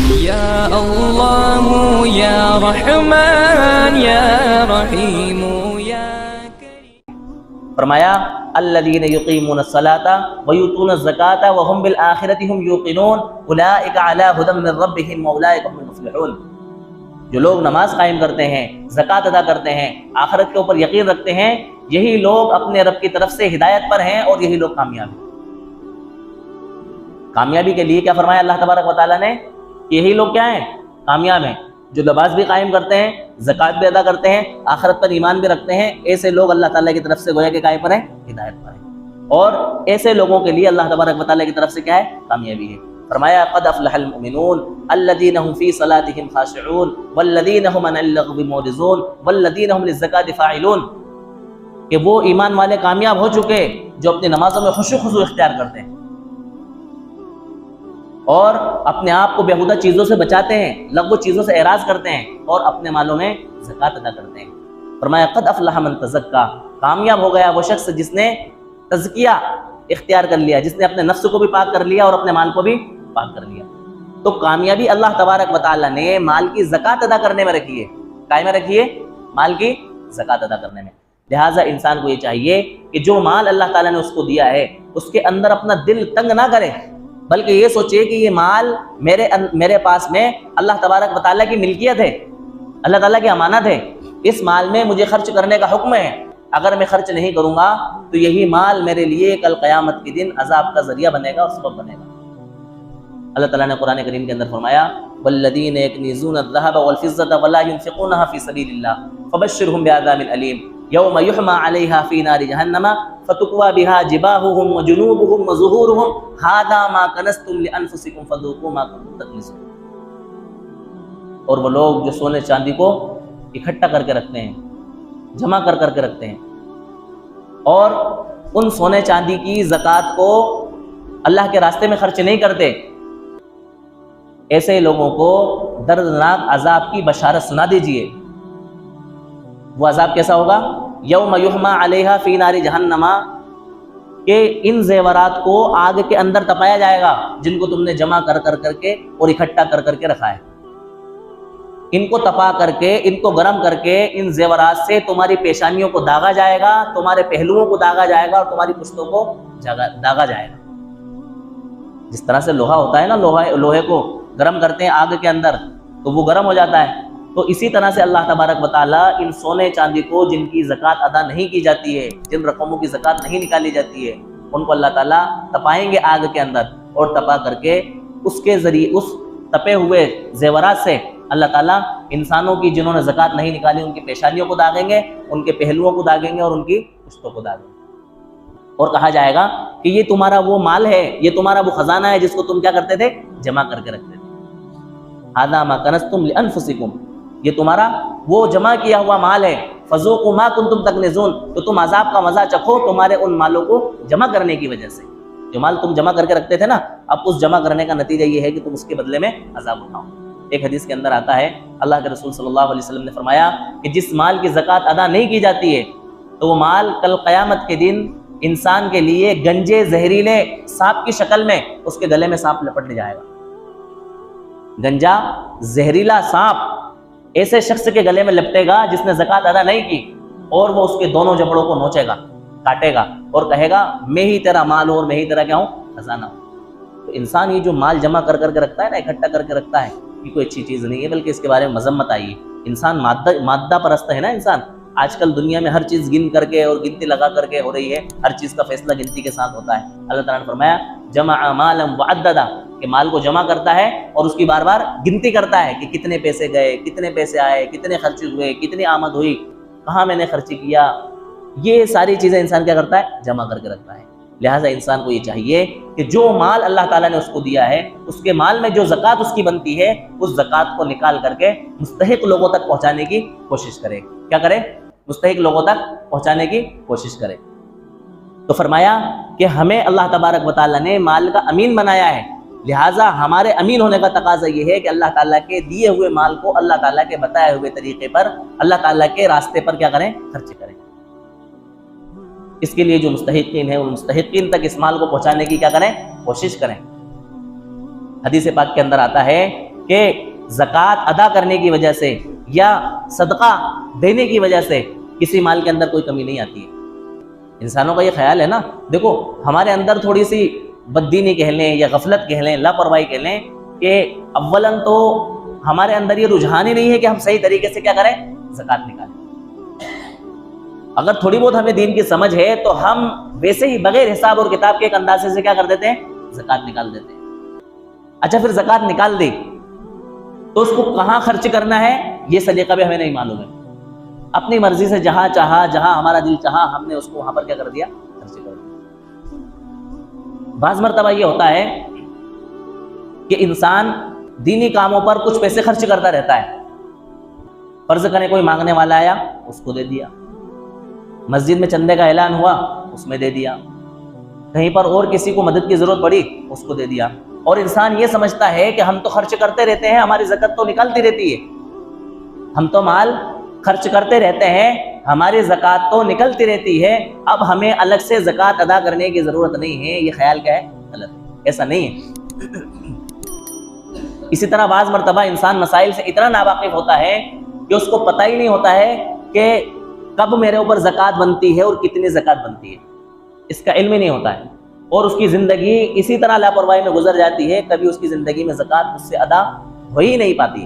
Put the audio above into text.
یا اللہ یا رحمان یا رحیم یا کریم۔ فرمایا الذین یقیمون الصلاۃ ویؤتون الزکاۃ وهم بالآخرۃ هم یوقنون اولئک علی ھدی من ربهم واولئک هم المفلحون۔ جو لوگ نماز قائم کرتے ہیں، زکوٰۃ ادا کرتے ہیں، آخرت کے اوپر یقین رکھتے ہیں، یہی لوگ اپنے رب کی طرف سے ہدایت پر ہیں اور یہی لوگ کامیاب ہیں۔ کامیابی کے لیے کیا فرمایا اللہ تبارک و تعالیٰ نے؟ یہی لوگ کیا ہیں؟ کامیاب ہیں، جو نماز بھی قائم کرتے ہیں، زکوٰۃ بھی ادا کرتے ہیں، آخرت پر ایمان بھی رکھتے ہیں۔ ایسے لوگ اللہ تعالیٰ کی طرف سے گویا کہ کائے پر ہیں؟ ہدایت پر ہیں۔ اور ایسے لوگوں کے لیے اللہ تبارک و تعالیٰ کی طرف سے کیا ہے؟ کامیابی ہے۔ فرمایا قد افلح المؤمنون الذین هم فی صلاتهم خاشعون والذین هم عن اللغو معرضون والذین هم للزکاۃ فاعلون، کہ وہ ایمان والے کامیاب ہو چکے جو اپنی نمازوں میں خشوع خضوع اختیار کرتے ہیں اور اپنے آپ کو بیہودہ چیزوں سے بچاتے ہیں، لغو چیزوں سے اعراض کرتے ہیں اور اپنے مالوں میں زکوٰۃ ادا کرتے ہیں۔ فرمایا قد افلح من تزکا، کامیاب ہو گیا وہ شخص جس نے تزکیہ اختیار کر لیا، جس نے اپنے نفس کو بھی پاک کر لیا اور اپنے مال کو بھی پاک کر لیا۔ تو کامیابی اللہ تبارک و تعالیٰ نے مال کی زکوٰۃ ادا کرنے میں رکھی ہے۔ کائے میں رکھی ہے؟ مال کی زکوٰۃ ادا کرنے میں۔ لہٰذا انسان کو یہ چاہیے کہ جو مال اللہ تعالیٰ نے اس کو دیا ہے اس کے اندر اپنا دل تنگ نہ کرے، بلکہ یہ سوچے کہ یہ مال میرے پاس میں اللہ تبارک و تعالیٰ کی ملکیت ہے، اللہ تعالیٰ کی امانت ہے، اس مال میں مجھے خرچ کرنے کا حکم ہے۔ اگر میں خرچ نہیں کروں گا تو یہی مال میرے لیے کل قیامت کے دن عذاب کا ذریعہ بنے گا اور سبب بنے گا۔ اللہ تعالیٰ نے قرآن کریم کے اندر فرمایا والذین یکنزون الذهب والفضة ولا ينفقونها في سبيل الله فبشرهم بعذاب أليم یوم یحمى علیها فی نار جہنم فتکوی بها جباہهم وجنوبهم وظہورهم ھذا ما کنزتم لانفسکم فذوقوا ما کنتم تکنزون۔ اور وہ لوگ جو سونے چاندی کو اکٹھا کر کے رکھتے ہیں، جمع کر کے رکھتے ہیں اور ان سونے چاندی کی زکوٰۃ کو اللہ کے راستے میں خرچ نہیں کرتے، ایسے لوگوں کو دردناک عذاب کی بشارت سنا دیجئے۔ وہ عذاب کیسا ہوگا؟ یوم یحمى علیہا فی نار جہنم، کہ ان زیورات کو آگ کے اندر تپایا جائے گا جن کو تم نے جمع کر کے اور اکٹھا کر کے رکھا ہے۔ ان کو تپا کر کے، ان کو گرم کر کے، ان زیورات سے تمہاری پیشانیوں کو داغا جائے گا، تمہارے پہلوؤں کو داغا جائے گا اور تمہاری پشتوں کو داغا جائے گا۔ جس طرح سے لوہا ہوتا ہے نا، لوہے کو گرم کرتے ہیں آگ کے اندر تو وہ گرم ہو جاتا ہے، تو اسی طرح سے اللہ تبارک و تعالیٰ ان سونے چاندی کو جن کی زکوٰۃ ادا نہیں کی جاتی ہے، جن رقموں کی زکوٰۃ نہیں نکالی جاتی ہے، ان کو اللہ تعالیٰ تپائیں گے آگ کے اندر، اور تپا کر کے اس کے ذریعے اس تپے ہوئے زیورات سے اللہ تعالیٰ انسانوں کی جنہوں نے زکوٰۃ نہیں نکالی ان کی پیشانیوں کو داغیں گے، ان کے پہلوؤں کو داغیں گے اور ان کی پشتوں کو داغیں گے، اور کہا جائے گا کہ یہ تمہارا وہ مال ہے، یہ تمہارا وہ خزانہ ہے جس کو تم کیا کرتے تھے؟ جمع کر کے رکھتے تھے۔ ھذا ما کنزتم لانفسکم، یہ تمہارا وہ جمع کیا ہوا مال ہے، فذوقوا ما کنتم تکنزون، تو تم عذاب کا مزہ چکھو تمہارے ان مالوں کو جمع کرنے کی وجہ سے۔ جو مال تم جمع کر کے رکھتے تھے نا، اب اس جمع کرنے کا نتیجہ یہ ہے کہ تم اس کے بدلے میں عذاب اٹھاؤ۔ ایک حدیث کے اندر آتا ہے، اللہ کے رسول صلی اللہ علیہ وسلم نے فرمایا کہ جس مال کی زکوٰۃ ادا نہیں کی جاتی ہے تو وہ مال کل قیامت کے دن انسان کے لیے گنجے زہریلے سانپ کی شکل میں اس کے گلے میں سانپ لپٹ لے جائے گا۔ گنجا زہریلا سانپ ایسے شخص کے گلے میں لپٹے گا جس نے زکوٰۃ ادا نہیں کی، اور وہ اس کے دونوں جبڑوں کو نوچے گا، کاٹے گا اور کہے گا میں ہی تیرا مال ہوں اور میں ہی تیرا کیا ہوں؟ خزانہ ہوں۔ تو انسان یہ جو مال جمع کر کے رکھتا ہے نا، اکٹھا کر کے رکھتا ہے، یہ کوئی اچھی چیز نہیں ہے، بلکہ اس کے بارے میں مذمت آئی ہے۔ انسان مادہ پرست ہے نا، انسان آج کل دنیا میں ہر چیز گن کر کے اور گنتی لگا کر کے ہو رہی ہے، ہر چیز کا فیصلہ گنتی کے ساتھ ہوتا ہے۔ اللہ تعالیٰ نے فرمایا جمع مالا وعددا، کہ مال کو جمع کرتا ہے اور اس کی بار بار گنتی کرتا ہے کہ کتنے پیسے گئے، کتنے پیسے آئے، کتنے خرچ ہوئے، کتنی آمد ہوئی، کہاں میں نے خرچ کیا، یہ ساری چیزیں انسان کیا کرتا ہے؟ جمع کر کے رکھتا ہے۔ لہٰذا انسان کو یہ چاہیے کہ جو مال اللہ تعالیٰ نے اس کو دیا ہے، اس کے مال میں جو زکوٰۃ اس کی بنتی ہے، اس زکوٰۃ کو نکال کر کے مستحق لوگوں تک پہنچانے کی کوشش کرے۔ کیا کرے؟ مستحق لوگوں تک پہنچانے کی کوشش کرے۔ تو فرمایا کہ ہمیں اللہ تبارک و تعالیٰ نے مال کا امین بنایا ہے، لہٰذا ہمارے امین ہونے کا تقاضا یہ ہے کہ اللہ تعالیٰ کے دیے ہوئے مال کو اللہ تعالیٰ کے بتائے ہوئے طریقے پر، اللہ تعالیٰ کے راستے پر کیا کریں؟ خرچ کریں۔ اس کے لیے جو مستحقین ہیں ان مستحقین تک اس مال کو پہنچانے کی کیا کریں؟ کوشش کریں۔ حدیث پاک کے اندر آتا ہے کہ زکوٰۃ ادا کرنے کی وجہ سے یا صدقہ دینے کی وجہ سے کسی مال کے اندر کوئی کمی نہیں آتی ہے۔ انسانوں کا یہ خیال ہے نا، دیکھو ہمارے اندر تھوڑی سی بددینی کہہ لیں یا غفلت کہہ لیں، لاپرواہی کہہ لیں، کہ اولاً تو ہمارے اندر یہ رجحان ہی نہیں ہے کہ ہم صحیح طریقے سے کیا کریں، زکوٰۃ نکالیں۔ اگر تھوڑی بہت ہمیں دین کی سمجھ ہے تو ہم ویسے ہی بغیر حساب اور کتاب کے ایک اندازے سے کیا کر دیتے ہیں، زکوٰۃ نکال دیتے ہیں۔ اچھا پھر زکوٰۃ نکال دی تو اس کو کہاں خرچ کرنا ہے یہ سلیقہ بھی ہمیں نہیں معلوم ہے۔ اپنی مرضی سے جہاں چاہا، جہاں ہمارا دل چاہا، ہم نے اس کو وہاں پر کیا کر دیا، خرچ کر دیا۔ بعض مرتبہ یہ ہوتا ہے کہ انسان دینی کاموں پر کچھ پیسے خرچ کرتا رہتا ہے۔ فرض کریں کوئی مانگنے والا آیا، اس کو دے دیا، مسجد میں چندے کا اعلان ہوا، اس میں دے دیا، کہیں پر اور کسی کو مدد کی ضرورت پڑی، اس کو دے دیا۔ اور انسان یہ سمجھتا ہے کہ ہم تو خرچ کرتے رہتے ہیں، ہماری زکوٰۃ تو نکالتی رہتی ہے، ہم تو مال خرچ کرتے رہتے ہیں، ہماری زکوٰۃ تو نکلتی رہتی ہے، اب ہمیں الگ سے زکوٰۃ ادا کرنے کی ضرورت نہیں ہے۔ یہ خیال کیا ہے، غلط ہے، ایسا نہیں ہے۔ اسی طرح بعض مرتبہ انسان مسائل سے اتنا ناواقف ہوتا ہے کہ اس کو پتہ ہی نہیں ہوتا ہے کہ کب میرے اوپر زکوٰۃ بنتی ہے اور کتنی زکوٰۃ بنتی ہے، اس کا علم ہی نہیں ہوتا ہے، اور اس کی زندگی اسی طرح لاپرواہی میں گزر جاتی ہے، کبھی اس کی زندگی میں زکوٰۃ اس سے ادا ہو ہی نہیں پاتی۔